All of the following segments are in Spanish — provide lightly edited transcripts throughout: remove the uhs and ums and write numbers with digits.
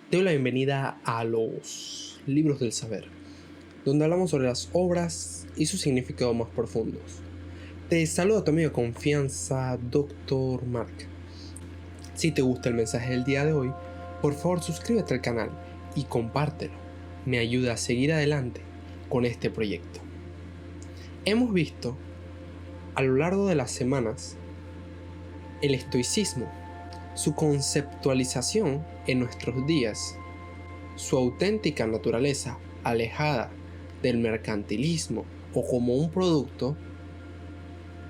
Te doy la bienvenida a los libros del saber, donde hablamos sobre las obras y su significado más profundos. Te saluda tu amigo de confianza, Dr. Mark. Si te gusta el mensaje del día de hoy, por favor suscríbete al canal y compártelo. Me ayuda a seguir adelante con este proyecto. Hemos visto a lo largo de las semanas el estoicismo, su conceptualización en nuestros días, su auténtica naturaleza alejada del mercantilismo o como un producto,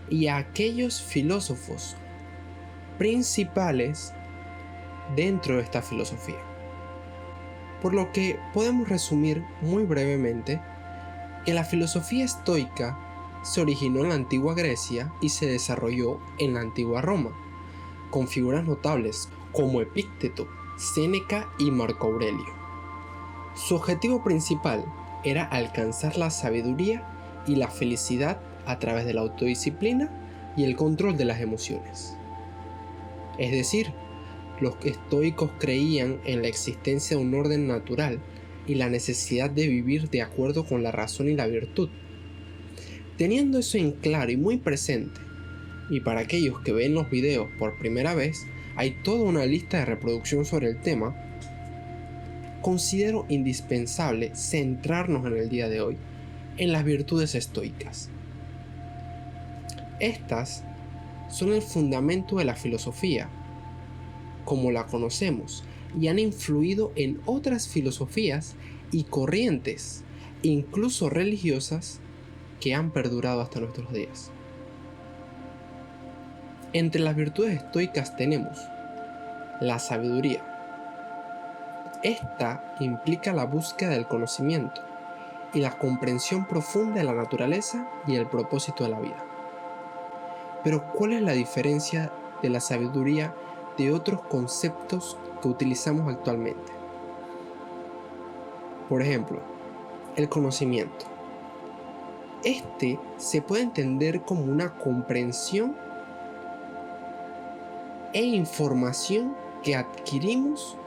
y a aquellos filósofos principales dentro de esta filosofía. Por lo que podemos resumir muy brevemente que la filosofía estoica se originó en la antigua Grecia y se desarrolló en la antigua Roma, con figuras notables como Epicteto, Séneca y Marco Aurelio. Su objetivo principal era alcanzar la sabiduría y la felicidad a través de la autodisciplina y el control de las emociones. Es decir, los estoicos creían en la existencia de un orden natural y la necesidad de vivir de acuerdo con la razón y la virtud. Teniendo eso en claro y muy presente, y para aquellos que ven los videos por primera vez, hay toda una lista de reproducción sobre el tema, considero indispensable centrarnos en el día de hoy en las virtudes estoicas. Estas son el fundamento de la filosofía, como la conocemos, y han influido en otras filosofías y corrientes, incluso religiosas, que han perdurado hasta nuestros días. Entre las virtudes estoicas tenemos la sabiduría. Esta implica la búsqueda del conocimiento y la comprensión profunda de la naturaleza y el propósito de la vida. Pero ¿cuál es la diferencia de la sabiduría de otros conceptos que utilizamos actualmente? Por ejemplo, el conocimiento. Este se puede entender como una comprensión e información que adquirimos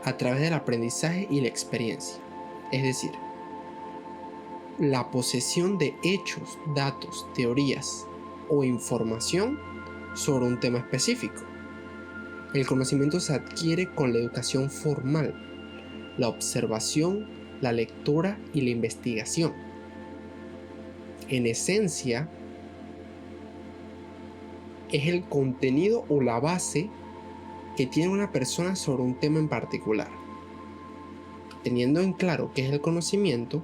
a través del aprendizaje y la experiencia. Es decir, la posesión de hechos, datos, teorías o información sobre un tema específico. El conocimiento se adquiere con la educación formal, la observación, la lectura y la investigación. En esencia, es el contenido o la base que tiene una persona sobre un tema en particular. Teniendo en claro qué es el conocimiento,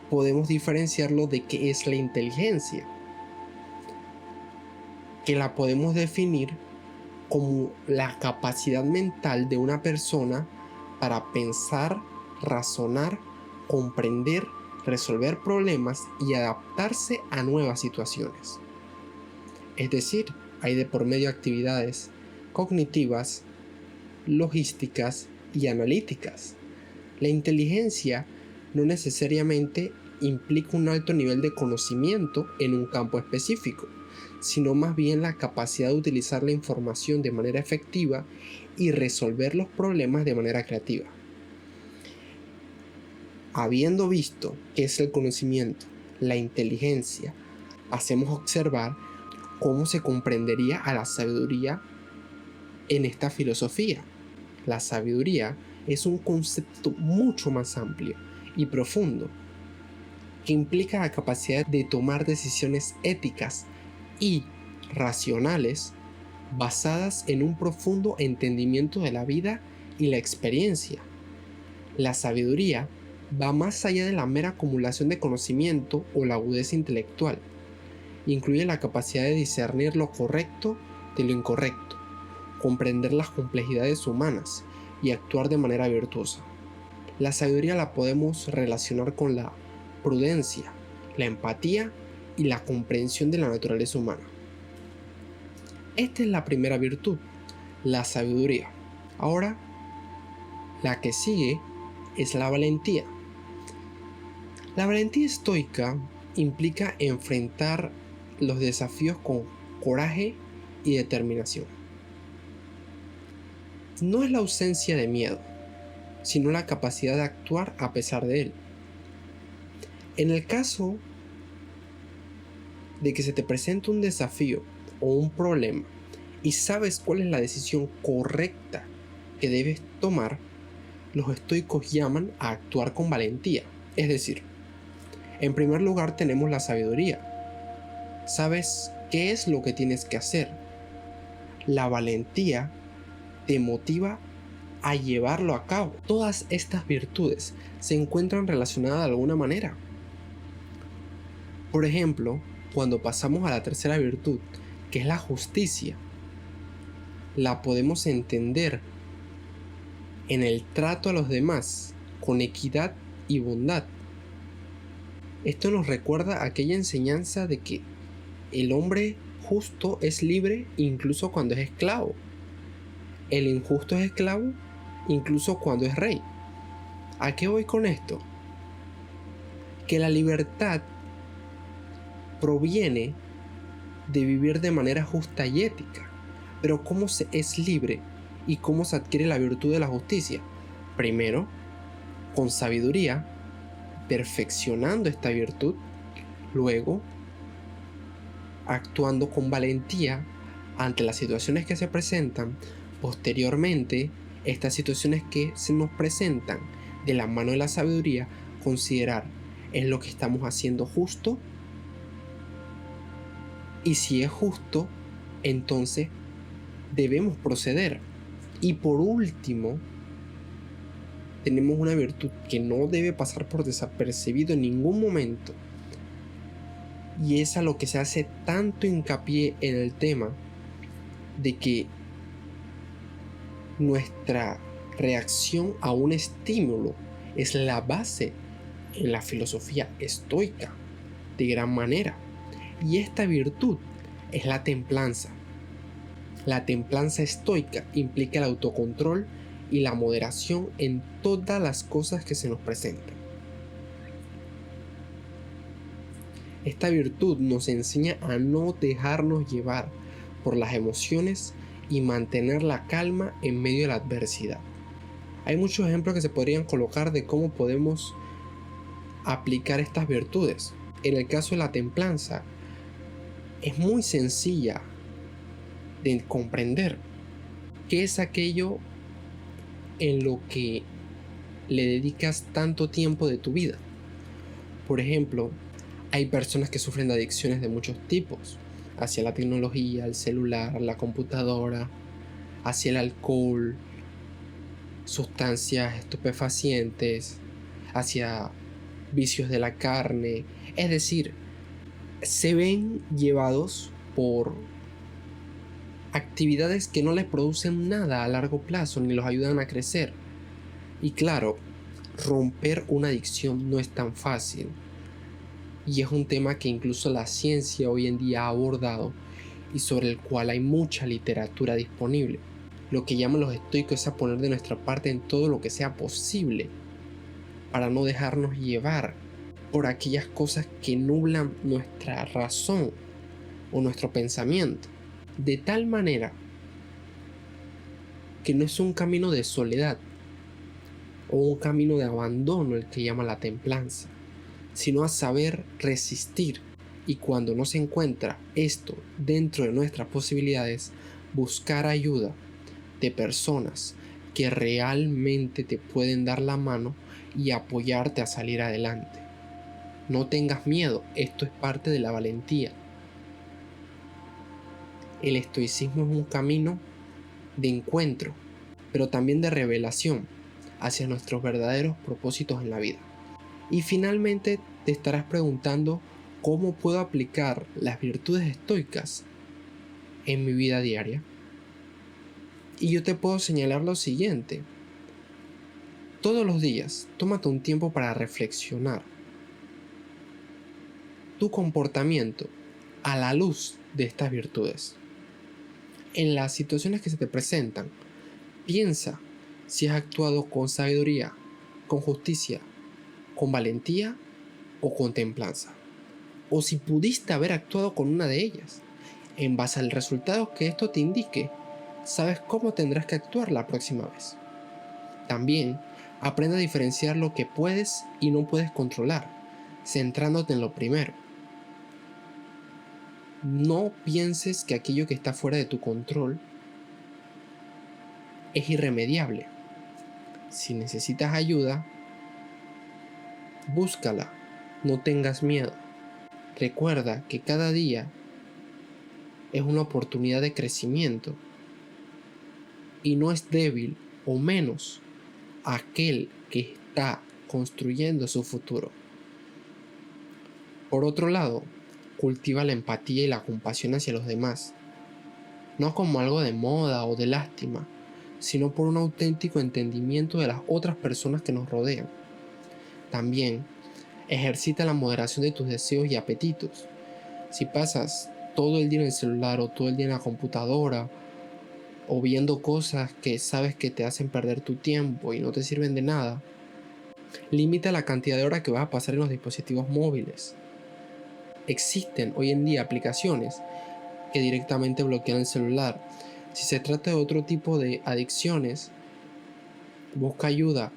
podemos diferenciarlo de qué es la inteligencia, que la podemos definir como la capacidad mental de una persona para pensar, razonar, comprender, resolver problemas y adaptarse a nuevas situaciones. Es decir, hay de por medio actividades cognitivas, logísticas y analíticas. La inteligencia no necesariamente implica un alto nivel de conocimiento en un campo específico, sino más bien la capacidad de utilizar la información de manera efectiva y resolver los problemas de manera creativa. Habiendo visto qué es el conocimiento, la inteligencia, hacemos observar cómo se comprendería a la sabiduría en esta filosofía. La sabiduría es un concepto mucho más amplio y profundo que implica la capacidad de tomar decisiones éticas y racionales basadas en un profundo entendimiento de la vida y la experiencia. La sabiduría va más allá de la mera acumulación de conocimiento o la agudeza intelectual. Incluye la capacidad de discernir lo correcto de lo incorrecto, comprender las complejidades humanas y actuar de manera virtuosa. La sabiduría la podemos relacionar con la prudencia, la empatía y la comprensión de la naturaleza humana. Esta es la primera virtud, la sabiduría. Ahora, la que sigue es la valentía. La valentía estoica implica enfrentar los desafíos con coraje y determinación. No es la ausencia de miedo, sino la capacidad de actuar a pesar de él. En el caso de que se te presente un desafío o un problema y sabes cuál es la decisión correcta que debes tomar, los estoicos llaman a actuar con valentía. Es decir, en primer lugar tenemos la sabiduría. Sabes qué es lo que tienes que hacer. La valentía te motiva a llevarlo a cabo. Todas estas virtudes se encuentran relacionadas de alguna manera. Por ejemplo, cuando pasamos a la tercera virtud, que es la justicia, la podemos entender en el trato a los demás con equidad y bondad. Esto nos recuerda aquella enseñanza de que el hombre justo es libre incluso cuando es esclavo. El injusto es esclavo incluso cuando es rey. ¿A qué voy con esto? Que la libertad proviene de vivir de manera justa y ética. Pero ¿cómo se es libre y cómo se adquiere la virtud de la justicia? Primero, con sabiduría, perfeccionando esta virtud. Luego, actuando con valentía ante las situaciones que se presentan. Posteriormente, estas situaciones que se nos presentan de la mano de la sabiduría, considerar ¿es lo que estamos haciendo justo? Y si es justo, entonces debemos proceder. Y por último, tenemos una virtud que no debe pasar por desapercibido en ningún momento. Y es a lo que se hace tanto hincapié en el tema de que nuestra reacción a un estímulo es la base en la filosofía estoica de gran manera. Y esta virtud es la templanza. La templanza estoica implica el autocontrol y la moderación en todas las cosas que se nos presentan. Esta virtud nos enseña a no dejarnos llevar por las emociones y mantener la calma en medio de la adversidad. Hay muchos ejemplos que se podrían colocar de cómo podemos aplicar estas virtudes. En el caso de la templanza, es muy sencilla de comprender. ¿Qué es aquello en lo que le dedicas tanto tiempo de tu vida? Por ejemplo, hay personas que sufren de adicciones de muchos tipos, hacia la tecnología, el celular, la computadora, hacia el alcohol, sustancias estupefacientes, hacia vicios de la carne. Es decir, se ven llevados por actividades que no les producen nada a largo plazo ni los ayudan a crecer. Y claro, romper una adicción no es tan fácil. Y es un tema que incluso la ciencia hoy en día ha abordado y sobre el cual hay mucha literatura disponible. Lo que llaman los estoicos es a poner de nuestra parte en todo lo que sea posible para no dejarnos llevar por aquellas cosas que nublan nuestra razón o nuestro pensamiento. De tal manera que no es un camino de soledad o un camino de abandono el que llama la templanza, sino a saber resistir, y cuando no se encuentra esto dentro de nuestras posibilidades, buscar ayuda de personas que realmente te pueden dar la mano y apoyarte a salir adelante. No tengas miedo, esto es parte de la valentía. El estoicismo es un camino de encuentro, pero también de revelación hacia nuestros verdaderos propósitos en la vida. Y finalmente te estarás preguntando cómo puedo aplicar las virtudes estoicas en mi vida diaria. Y yo te puedo señalar lo siguiente. Todos los días, tómate un tiempo para reflexionar tu comportamiento a la luz de estas virtudes. En las situaciones que se te presentan, piensa si has actuado con sabiduría, con justicia, con valentía o con templanza. O si pudiste haber actuado con una de ellas. En base al resultado que esto te indique, sabes cómo tendrás que actuar la próxima vez. También Aprende a diferenciar lo que puedes y no puedes controlar, centrándote en lo primero. No pienses que aquello que está fuera de tu control es irremediable. Si necesitas ayuda, búscala, no tengas miedo. Recuerda que cada día es una oportunidad de crecimiento y no es débil o menos aquel que está construyendo su futuro. Por otro lado, cultiva la empatía y la compasión hacia los demás, no como algo de moda o de lástima, sino por un auténtico entendimiento de las otras personas que nos rodean. También, ejercita la moderación de tus deseos y apetitos. Si pasas todo el día en el celular o todo el día en la computadora o viendo cosas que sabes que te hacen perder tu tiempo y no te sirven de nada, limita la cantidad de horas que vas a pasar en los dispositivos móviles. Existen hoy en día aplicaciones que directamente bloquean el celular. Si se trata de otro tipo de adicciones, busca ayuda,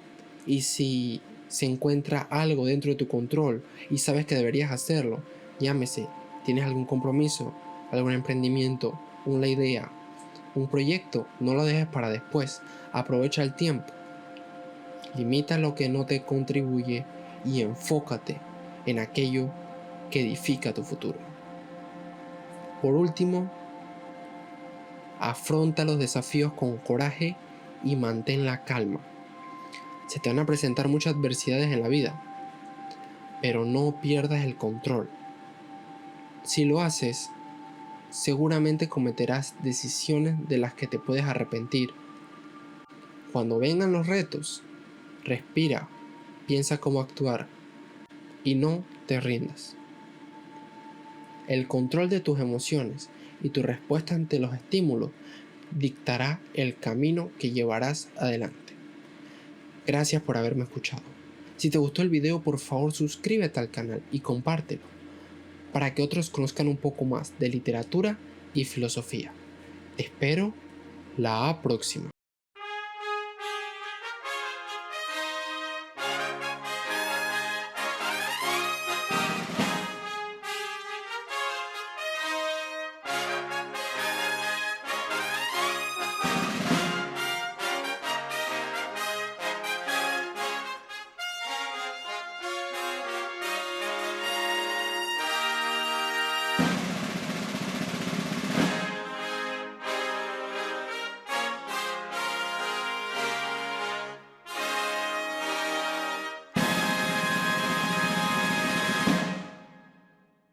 y si se encuentra algo dentro de tu control y sabes que deberías hacerlo, llámese, tienes algún compromiso, algún emprendimiento, una idea, un proyecto, no lo dejes para después, aprovecha el tiempo, limita lo que no te contribuye y enfócate en aquello que edifica tu futuro. Por último, afronta los desafíos con coraje y mantén la calma. Se te van a presentar muchas adversidades en la vida, pero no pierdas el control. Si lo haces, seguramente cometerás decisiones de las que te puedes arrepentir. Cuando vengan los retos, respira, piensa cómo actuar y no te rindas. El control de tus emociones y tu respuesta ante los estímulos dictará el camino que llevarás adelante. Gracias por haberme escuchado. Si te gustó el video, por favor suscríbete al canal y compártelo para que otros conozcan un poco más de literatura y filosofía. Te espero la próxima.